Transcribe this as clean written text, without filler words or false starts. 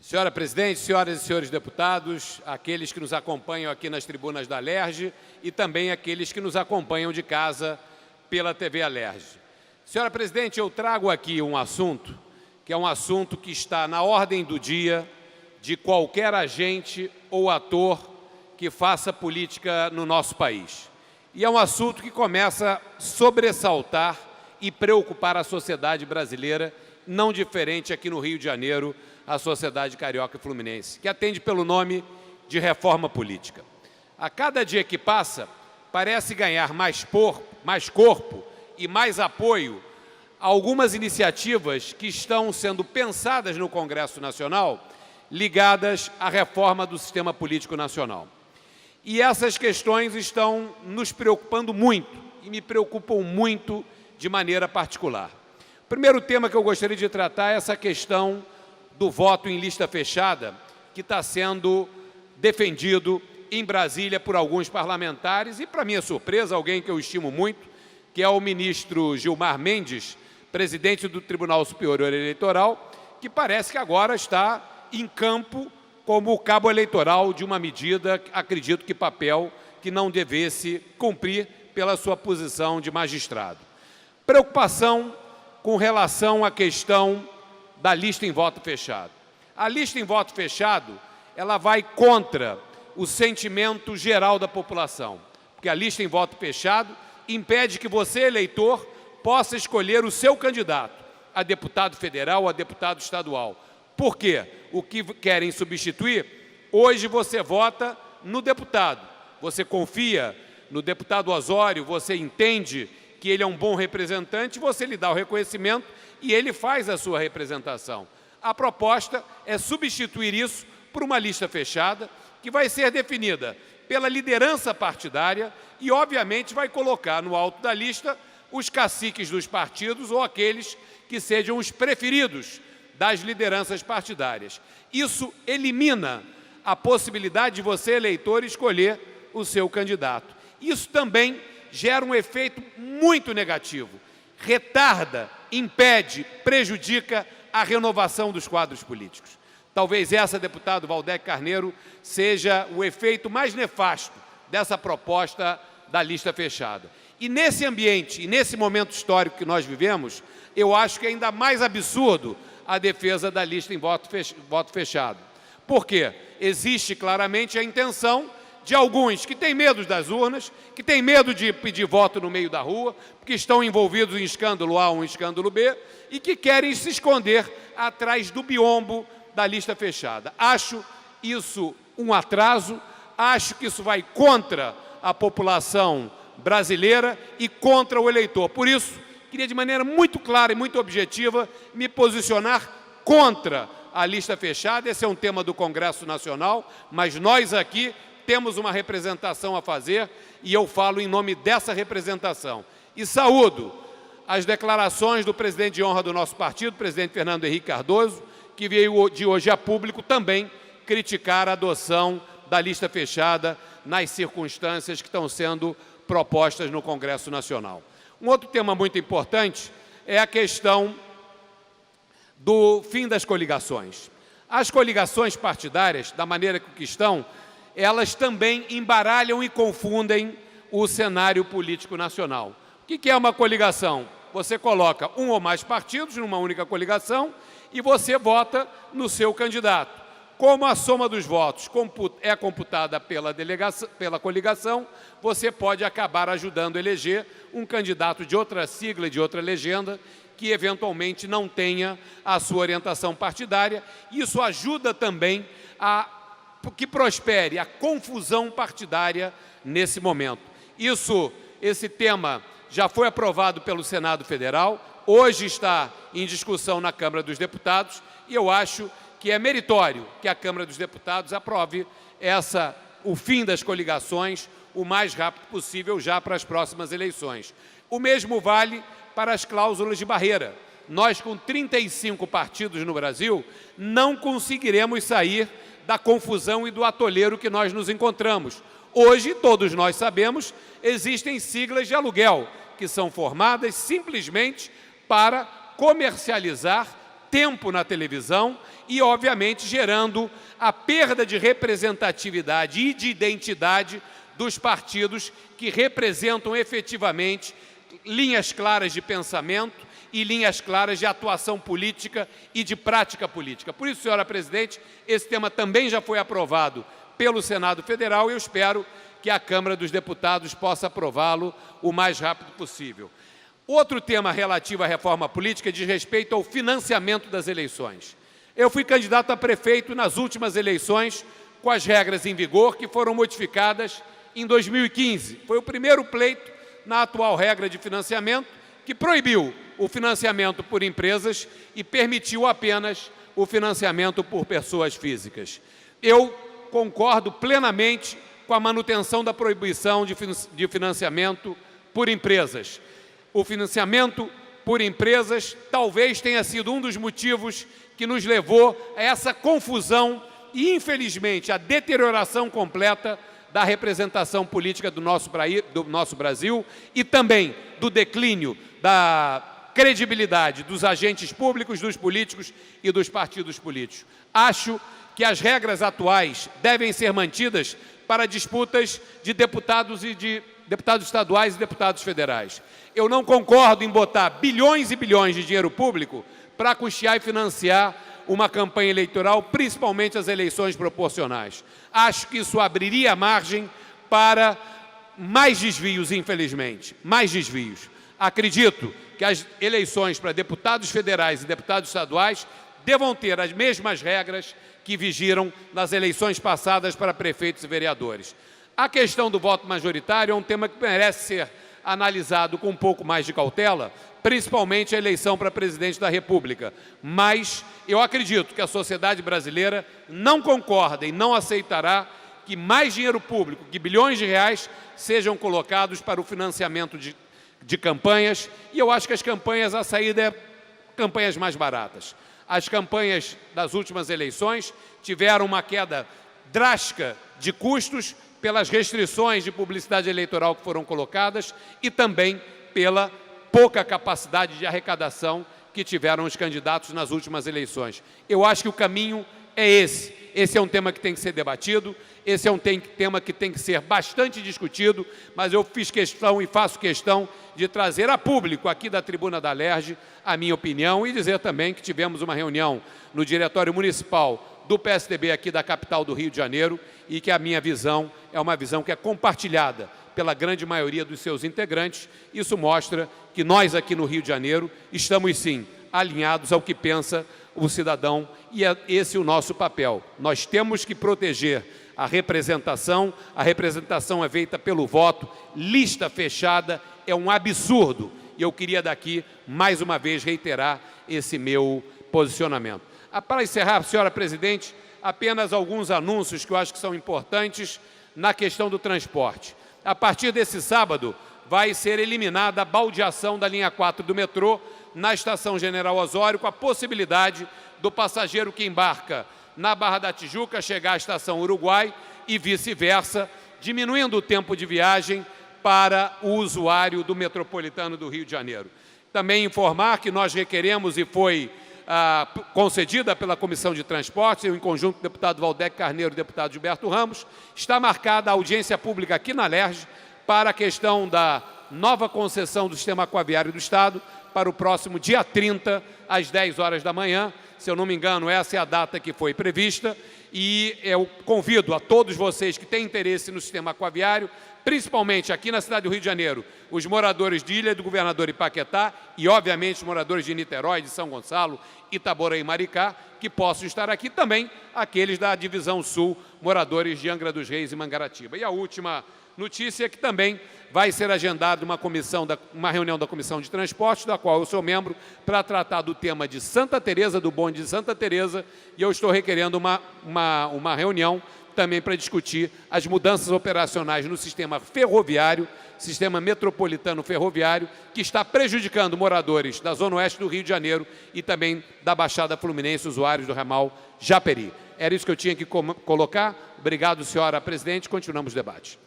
Senhora Presidente, senhoras e senhores deputados, aqueles que nos acompanham aqui nas tribunas da Alerj e também aqueles que nos acompanham de casa pela TV Alerj. Senhora Presidente, eu trago aqui um assunto que é um assunto que está na ordem do dia de qualquer agente ou ator que faça política no nosso país. E é um assunto que começa a sobressaltar e preocupar a sociedade brasileira, não diferente aqui no Rio de Janeiro, a sociedade carioca e fluminense, que atende pelo nome de reforma política. A cada dia que passa, parece ganhar mais corpo e mais apoio a algumas iniciativas que estão sendo pensadas no Congresso Nacional ligadas à reforma do sistema político nacional. E essas questões estão nos preocupando muito e me preocupam muito de maneira particular. O primeiro tema que eu gostaria de tratar é essa questão do voto em lista fechada, que está sendo defendido em Brasília por alguns parlamentares e, para minha surpresa, alguém que eu estimo muito, que é o ministro Gilmar Mendes, presidente do Tribunal Superior Eleitoral, que parece que agora está em campo como o cabo eleitoral de uma medida, acredito que papel que não devesse cumprir pela sua posição de magistrado. Preocupação com relação à questão da lista em voto fechado. A lista em voto fechado, ela vai contra o sentimento geral da população, porque a lista em voto fechado impede que você, eleitor, possa escolher o seu candidato a deputado federal ou a deputado estadual. Por quê? O que querem substituir? Hoje você vota no deputado, você confia no deputado Osório, você entende que ele é um bom representante, você lhe dá o reconhecimento e ele faz a sua representação. A proposta é substituir isso por uma lista fechada, que vai ser definida pela liderança partidária e, obviamente, vai colocar no alto da lista os caciques dos partidos ou aqueles que sejam os preferidos das lideranças partidárias. Isso elimina a possibilidade de você, eleitor, escolher o seu candidato. Isso também gera um efeito muito negativo. Retarda, impede, prejudica a renovação dos quadros políticos. Talvez essa, deputado Valdec Carneiro, seja o efeito mais nefasto dessa proposta da lista fechada. E nesse ambiente, e nesse momento histórico que nós vivemos, eu acho que é ainda mais absurdo a defesa da lista em voto fechado. Por quê? Existe claramente a intenção de alguns que têm medo das urnas, que têm medo de pedir voto no meio da rua, que estão envolvidos em escândalo A ou em escândalo B, e que querem se esconder atrás do biombo da lista fechada. Acho isso um atraso, acho que isso vai contra a população brasileira e contra o eleitor. Por isso, queria de maneira muito clara e muito objetiva me posicionar contra a lista fechada. Esse é um tema do Congresso Nacional, mas nós aqui temos uma representação a fazer e eu falo em nome dessa representação. E saúdo as declarações do presidente de honra do nosso partido, presidente Fernando Henrique Cardoso, que veio de hoje a público também criticar a adoção da lista fechada nas circunstâncias que estão sendo propostas no Congresso Nacional. Um outro tema muito importante é a questão do fim das coligações. As coligações partidárias, da maneira que estão, elas também embaralham e confundem o cenário político nacional. O que é uma coligação? Você coloca um ou mais partidos numa única coligação e você vota no seu candidato. Como a soma dos votos é computada pela coligação, você pode acabar ajudando a eleger um candidato de outra sigla, de outra legenda, que eventualmente não tenha a sua orientação partidária. Isso ajuda também a que prospere a confusão partidária nesse momento. Esse tema já foi aprovado pelo Senado Federal, hoje está em discussão na Câmara dos Deputados e eu acho que é meritório que a Câmara dos Deputados aprove o fim das coligações o mais rápido possível já para as próximas eleições. O mesmo vale para as cláusulas de barreira. Nós, com 35 partidos no Brasil, não conseguiremos sair da confusão e do atoleiro que nós nos encontramos. Hoje, todos nós sabemos, existem siglas de aluguel, que são formadas simplesmente para comercializar tempo na televisão e, obviamente, gerando a perda de representatividade e de identidade dos partidos que representam efetivamente linhas claras de pensamento e linhas claras de atuação política e de prática política. Por isso, senhora presidente, esse tema também já foi aprovado pelo Senado Federal e eu espero que a Câmara dos Deputados possa aprová-lo o mais rápido possível. Outro tema relativo à reforma política diz respeito ao financiamento das eleições. Eu fui candidato a prefeito nas últimas eleições com as regras em vigor que foram modificadas em 2015. Foi o primeiro pleito na atual regra de financiamento que proibiu o financiamento por empresas e permitiu apenas o financiamento por pessoas físicas. Eu concordo plenamente com a manutenção da proibição de financiamento por empresas. O financiamento por empresas talvez tenha sido um dos motivos que nos levou a essa confusão e, infelizmente, a deterioração completa da representação política do nosso Brasil e também do declínio da credibilidade dos agentes públicos, dos políticos e dos partidos políticos. Acho que as regras atuais devem ser mantidas para disputas de deputados estaduais e deputados federais. Eu não concordo em botar bilhões e bilhões de dinheiro público para custear e financiar uma campanha eleitoral, principalmente as eleições proporcionais. Acho que isso abriria margem para mais desvios, infelizmente, mais desvios. Acredito que as eleições para deputados federais e deputados estaduais devam ter as mesmas regras que vigiram nas eleições passadas para prefeitos e vereadores. A questão do voto majoritário é um tema que merece ser analisado com um pouco mais de cautela, principalmente a eleição para presidente da República. Mas eu acredito que a sociedade brasileira não concorda e não aceitará que mais dinheiro público, que bilhões de reais, sejam colocados para o financiamento de campanhas, e eu acho que as campanhas, a saída é campanhas mais baratas. As campanhas das últimas eleições tiveram uma queda drástica de custos pelas restrições de publicidade eleitoral que foram colocadas e também pela pouca capacidade de arrecadação que tiveram os candidatos nas últimas eleições. Eu acho que o caminho é esse. Esse é um tema que tem que ser debatido, esse é um tema que tem que ser bastante discutido, mas eu fiz questão e faço questão de trazer a público aqui da tribuna da Alerj a minha opinião e dizer também que tivemos uma reunião no Diretório Municipal do PSDB aqui da capital do Rio de Janeiro e que a minha visão é uma visão que é compartilhada pela grande maioria dos seus integrantes. Isso mostra que nós aqui no Rio de Janeiro estamos sim alinhados ao que pensa o cidadão e é esse o nosso papel. Nós temos que proteger a representação é feita pelo voto, lista fechada é um absurdo e eu queria daqui mais uma vez reiterar esse meu posicionamento. Para encerrar, senhora presidente, apenas alguns anúncios que eu acho que são importantes na questão do transporte. A partir desse sábado, vai ser eliminada a baldeação da linha 4 do metrô na Estação General Osório, com a possibilidade do passageiro que embarca na Barra da Tijuca chegar à Estação Uruguai e vice-versa, diminuindo o tempo de viagem para o usuário do metropolitano do Rio de Janeiro. Também informar que nós requeremos e foi concedida pela Comissão de Transportes, em conjunto com o deputado Valdec Carneiro e o deputado Gilberto Ramos, está marcada a audiência pública aqui na Alerj para a questão da nova concessão do Sistema Aquaviário do Estado para o próximo dia 30, às 10 horas da manhã. Se eu não me engano, essa é a data que foi prevista e eu convido a todos vocês que têm interesse no sistema aquaviário, principalmente aqui na cidade do Rio de Janeiro, os moradores de Ilha do Governador e Paquetá e, obviamente, os moradores de Niterói, de São Gonçalo, Itaboraí e Maricá, que possam estar aqui também, aqueles da Divisão Sul, moradores de Angra dos Reis e Mangaratiba. E a última notícia é que também vai ser agendada uma reunião da Comissão de Transportes, da qual eu sou membro, para tratar do tema de Santa Teresa, do bonde de Santa Teresa, e eu estou requerendo uma reunião também para discutir as mudanças operacionais no sistema ferroviário, sistema metropolitano ferroviário, que está prejudicando moradores da Zona Oeste do Rio de Janeiro e também da Baixada Fluminense, usuários do ramal Japeri. Era isso que eu tinha que colocar. Obrigado, senhora presidente. Continuamos o debate.